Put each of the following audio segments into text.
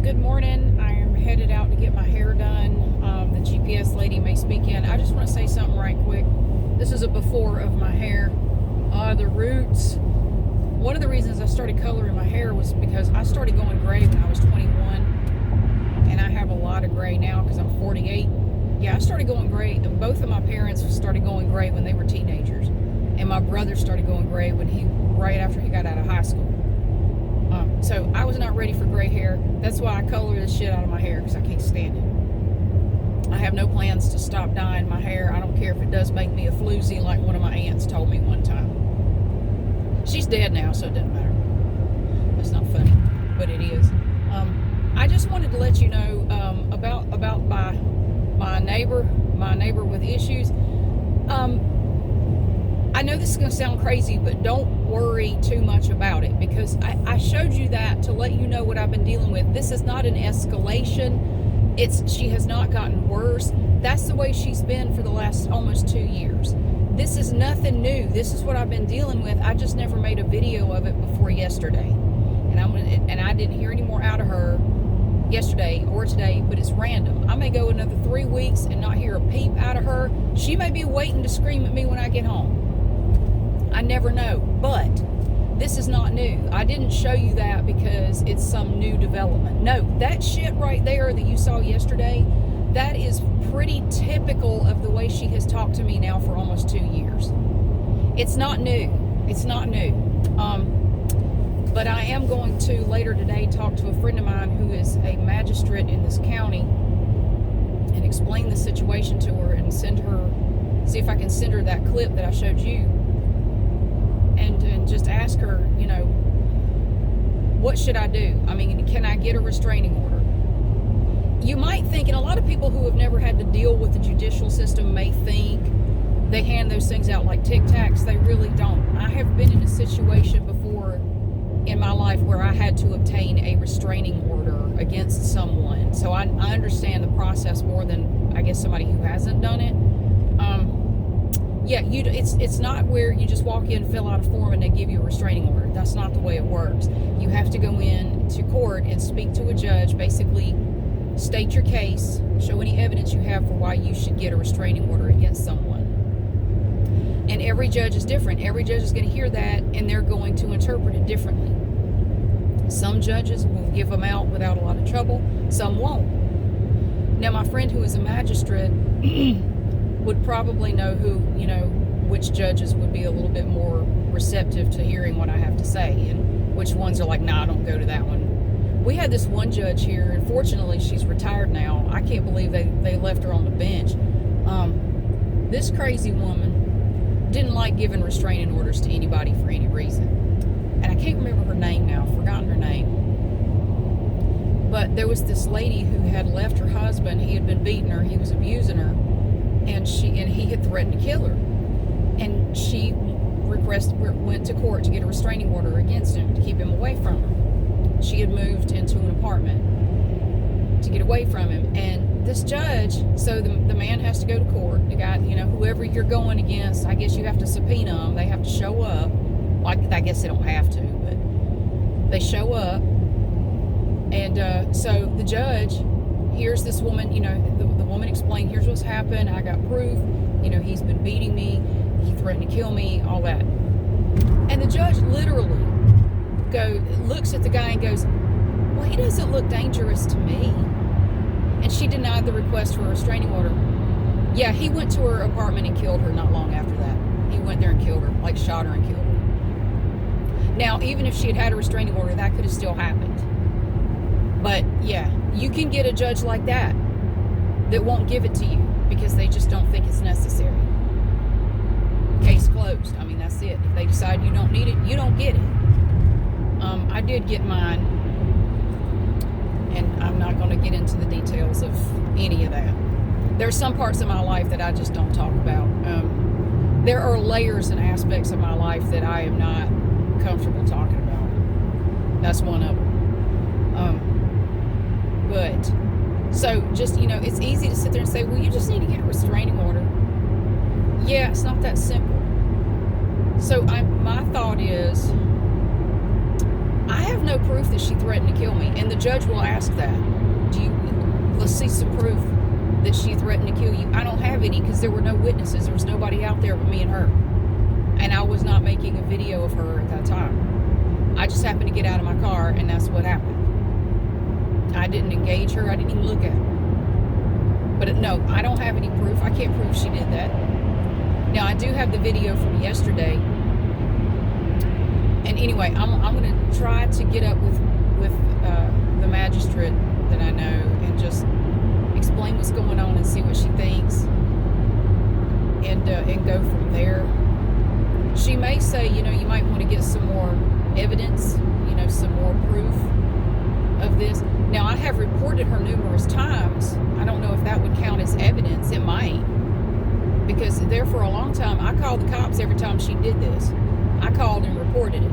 Good morning. I am headed out to get my hair done. The GPS lady may speak in. I just want to say something right quick. This is a before of my hair. The roots. One of the reasons I started coloring my hair was because I started going gray when I was 21. And I have a lot of gray now because I'm 48. Yeah, I started going gray. And both of my parents started going gray when they were teenagers. And my brother started going gray right after he got out of high school. So I was not ready for gray hair. That's why I color the shit out of my hair, because I can't stand it. I have no plans to stop dyeing my hair. I don't care if it does make me a floozy, like one of my aunts told me one time. She's dead now, so it doesn't matter. That's not funny, but it is. I just wanted to let you know about my neighbor with issues. I know this is going to sound crazy, but don't worry too much about it, because I showed you that to let you know what I've been dealing with. This is not an escalation. She has not gotten worse. That's the way she's been for the last almost 2 years. This is nothing new. This is what I've been dealing with. I just never made a video of it before yesterday. And I didn't hear any more out of her yesterday or today, but it's random. I may go another 3 weeks and not hear a peep out of her. She may be waiting to scream at me when I get home. I never know, but this is not new. I didn't show you that because it's some new development. No, that shit right there that you saw yesterday, that is pretty typical of the way she has talked to me now for almost 2 years. It's not new. It's not new. But I am going to later today talk to a friend of mine who is a magistrate in this county and explain the situation to her and see if I can send her that clip that I showed you. And just ask her, what should I do? I mean, can I get a restraining order? You might think, and a lot of people who have never had to deal with the judicial system may think they hand those things out like Tic Tacs. They really don't. I have been in a situation before in my life where I had to obtain a restraining order against someone. So I understand the process more than, I guess, somebody who hasn't done it. Yeah, it's not where you just walk in, fill out a form, and they give you a restraining order. That's not the way it works. You have to go in to court and speak to a judge, basically state your case, show any evidence you have for why you should get a restraining order against someone. And every judge is different. Every judge is going to hear that, and they're going to interpret it differently. Some judges will give them out without a lot of trouble. Some won't. Now, my friend who is a magistrate would probably know which judges would be a little bit more receptive to hearing what I have to say, and which ones are like, nah, don't go to that one. We had this one judge here, and fortunately she's retired now. I can't believe they left her on the bench. This crazy woman didn't like giving restraining orders to anybody for any reason. And I can't remember her name now, I've forgotten her name. But there was this lady who had left her husband. He had been beating her, he was abusing her. And he had threatened to kill her, and she went to court to get a restraining order against him to keep him away from her. She had moved into an apartment to get away from him, and this judge, so the man has to go to court. The guy, whoever you're going against, I guess you have to subpoena them. They have to show up. Like, I guess they don't have to, but they show up, and so the judge here's this woman, the woman explained, here's what's happened, I got proof, he's been beating me, he threatened to kill me, all that. And the judge literally looks at the guy and goes, well, he doesn't look dangerous to me. And she denied the request for a restraining order. Yeah, he went to her apartment and killed her not long after that. He went there and killed her, like shot her and killed her. Now, even if she had a restraining order, that could have still happened. But yeah, you can get a judge like that won't give it to you because they just don't think it's necessary. Case closed. I mean, that's it. If they decide you don't need it, you don't get it. I did get mine, and I'm not going to get into the details of any of that. There are some parts of my life that I just don't talk about. There are layers and aspects of my life that I am not comfortable talking about. That's one of them. But so just, it's easy to sit there and say, well, you just need to get a restraining order. Yeah, it's not that simple. So my thought is, I have no proof that she threatened to kill me, and the judge will ask that. Let's see some proof that she threatened to kill you. I don't have any because there were no witnesses. There was nobody out there but me and her. And I was not making a video of her at that time. I just happened to get out of my car, and that's what happened. I didn't engage her. I didn't even look at her. But no, I don't have any proof. I can't prove she did that. Now, I do have the video from yesterday. And anyway, I'm going to try to get up with the magistrate that I know and just explain what's going on and see what she thinks, and go from there. She may say, you might want to get some more evidence, some more proof of this. Now, I have reported her numerous times. I don't know if that would count as evidence. It might, because there for a long time, I called the cops every time she did this. I called and reported it.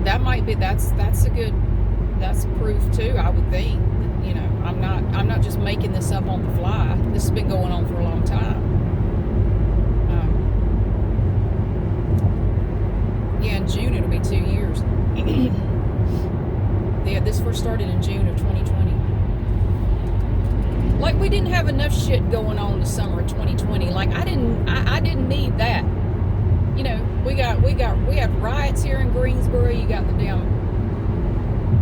That might be, that's proof too, I would think. I'm not just making this up on the fly. This has been going on for a long time. In June it'll be 2 years. Yeah, this first started in June of 2020. Like, we didn't have enough shit going on the summer of 2020. Like, I didn't need that. We had riots here in Greensboro. You got the damn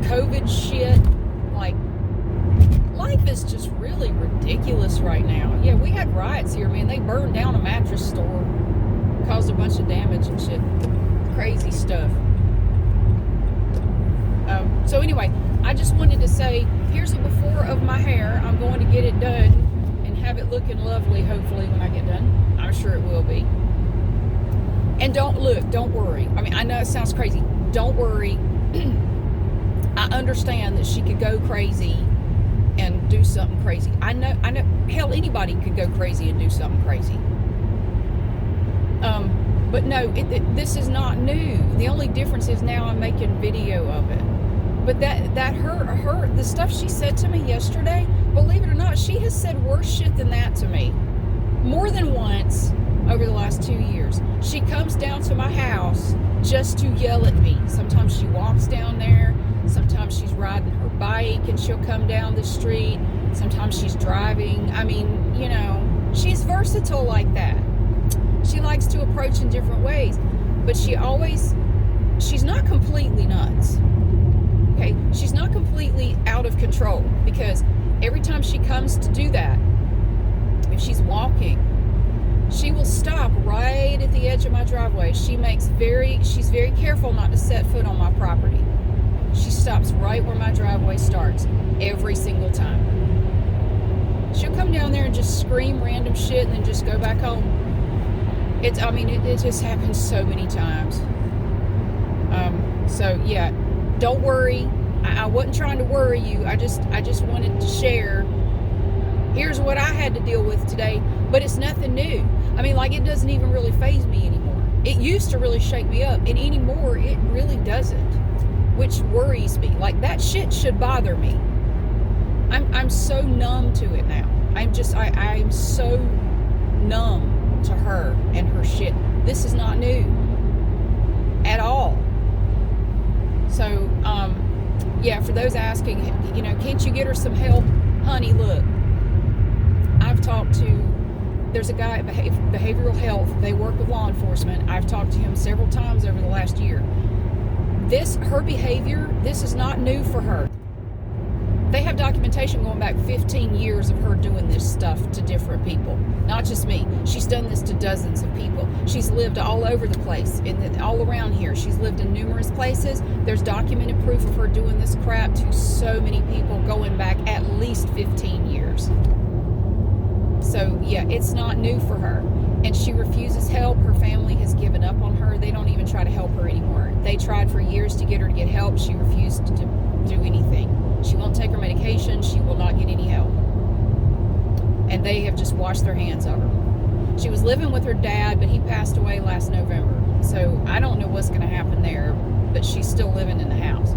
COVID shit. Like, life is just really ridiculous right now. Yeah, we had riots here, man. They burned down a mattress store, caused a bunch of damage and shit. Crazy stuff. So anyway, I just wanted to say, here's a before of my hair. I'm going to get it done and have it looking lovely, hopefully, when I get done. I'm sure it will be. And don't worry. I mean, I know it sounds crazy. Don't worry. I understand that she could go crazy and do something crazy. I know, hell, anybody could go crazy and do something crazy. But no, this is not new. The only difference is now I'm making video of it. But the stuff she said to me yesterday, believe it or not, she has said worse shit than that to me. More than once over the last 2 years. She comes down to my house just to yell at me. Sometimes she walks down there. Sometimes she's riding her bike and she'll come down the street. Sometimes she's driving. I mean, she's versatile like that. She likes to approach in different ways. But she's not completely nuts. Okay, she's not completely out of control, because every time she comes to do that, if she's walking, she will stop right at the edge of my driveway. She's very careful not to set foot on my property. She stops right where my driveway starts every single time. She'll come down there and just scream random shit and then just go back home. It just happens so many times. So yeah, don't worry. I wasn't trying to worry you. I just wanted to share. Here's what I had to deal with today, but it's nothing new. I mean, like, it doesn't even really faze me anymore. It used to really shake me up, and anymore it really doesn't, which worries me. Like, that shit should bother me. I'm so numb to it now. I'm so numb to her and her shit. This is not new at all. So, yeah, for those asking, can't you get her some help? Honey, look, I've talked to, there's a guy at Behavioral Health. They work with law enforcement. I've talked to him several times over the last year. Her behavior, this is not new for her. They have documentation going back 15 years of her doing this stuff to different people. Not just me. She's done this to dozens of people. She's lived all over the place, all around here. She's lived in numerous places. There's documented proof of her doing this crap to so many people going back at least 15 years. So, yeah, it's not new for her. And she refuses help. Her family has given up on her. They don't even try to help her anymore. They tried for years to get her to get help. She refused to do anything. She won't take her medication. She will not get any help. And they have just washed their hands of her. She was living with her dad, but he passed away last November. So I don't know what's going to happen there, but she's still living in the house.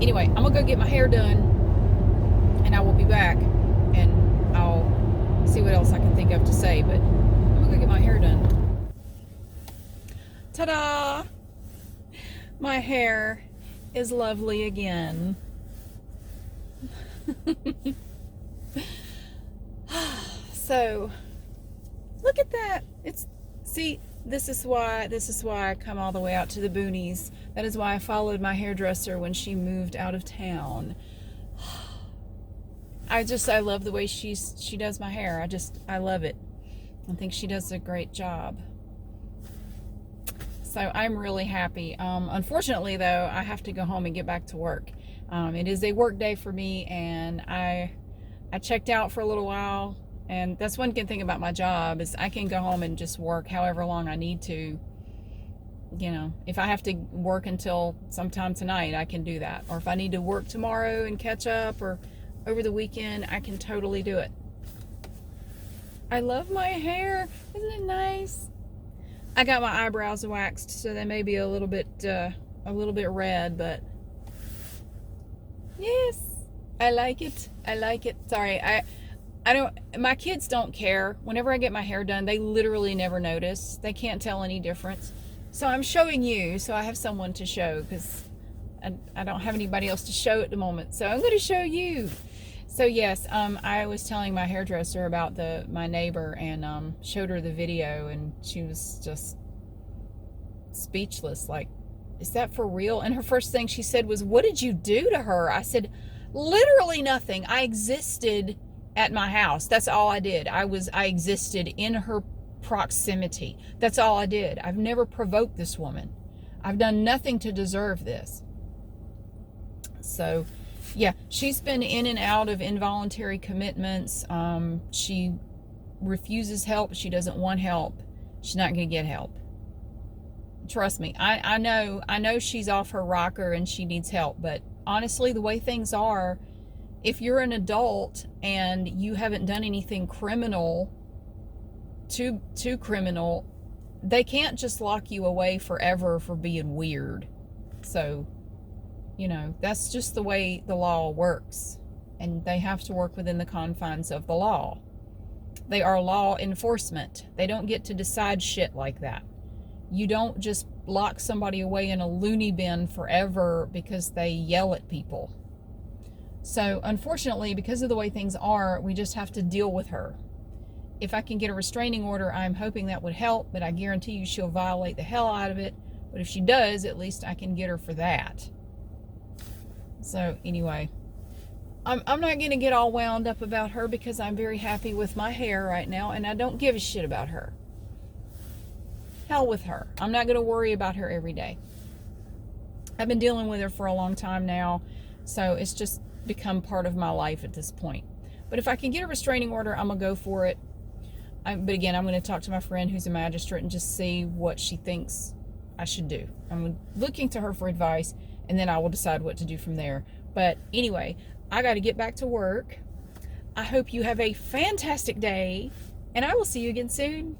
Anyway, I'm going to go get my hair done, and I will be back, and I'll see what else I can think of to say, but I'm going to go get my hair done. Ta-da! My hair is lovely again. So, look at that. See, this is why I come all the way out to the boonies. That is why I followed my hairdresser when she moved out of town. I love the way she does my hair. I love it. I think she does a great job. So I'm really happy. Unfortunately, though, I have to go home and get back to work. It is a work day for me, and I checked out for a little while. And that's one good thing about my job is I can go home and just work however long I need to. You know, if I have to work until sometime tonight, I can do that. Or if I need to work tomorrow and catch up, or over the weekend, I can totally do it. I love my hair. Isn't it nice? I got my eyebrows waxed, so they may be a little bit red, but yes, I like it. I like it. Sorry, I don't. My kids don't care. Whenever I get my hair done, they literally never notice. They can't tell any difference. So I'm showing you, so I have someone to show, because I don't have anybody else to show at the moment. So I'm going to show you. So yes, I was telling my hairdresser about my neighbor, and showed her the video, and she was just speechless. Like, is that for real? And her first thing she said was, "What did you do to her?" I said, literally nothing. I existed at my house. That's all I did. I existed in her proximity. That's all I did. I've never provoked this woman. I've done nothing to deserve this. So yeah, she's been in and out of involuntary commitments. She refuses help. She doesn't want help. She's not going to get help. Trust me. I know she's off her rocker and she needs help, but honestly, the way things are, if you're an adult and you haven't done anything criminal, too criminal, they can't just lock you away forever for being weird. So, you know, that's just the way the law works, and they have to work within the confines of the law. They are law enforcement. They don't get to decide shit like that. You don't just lock somebody away in a loony bin forever because they yell at people. So unfortunately, because of the way things are, we just have to deal with her. If I can get a restraining order, I'm hoping that would help, but I guarantee you she'll violate the hell out of it. But if she does, at least I can get her for that. So anyway, I'm not going to get all wound up about her, because I'm very happy with my hair right now, and I don't give a shit about her. Hell with her. I'm not going to worry about her every day. I've been dealing with her for a long time now, so it's just become part of my life at this point. But if I can get a restraining order, I'm going to go for it. But again, I'm going to talk to my friend who's a magistrate and just see what she thinks I should do. I'm looking to her for advice, and then I will decide what to do from there. But anyway, I got to get back to work. I hope you have a fantastic day, and I will see you again soon.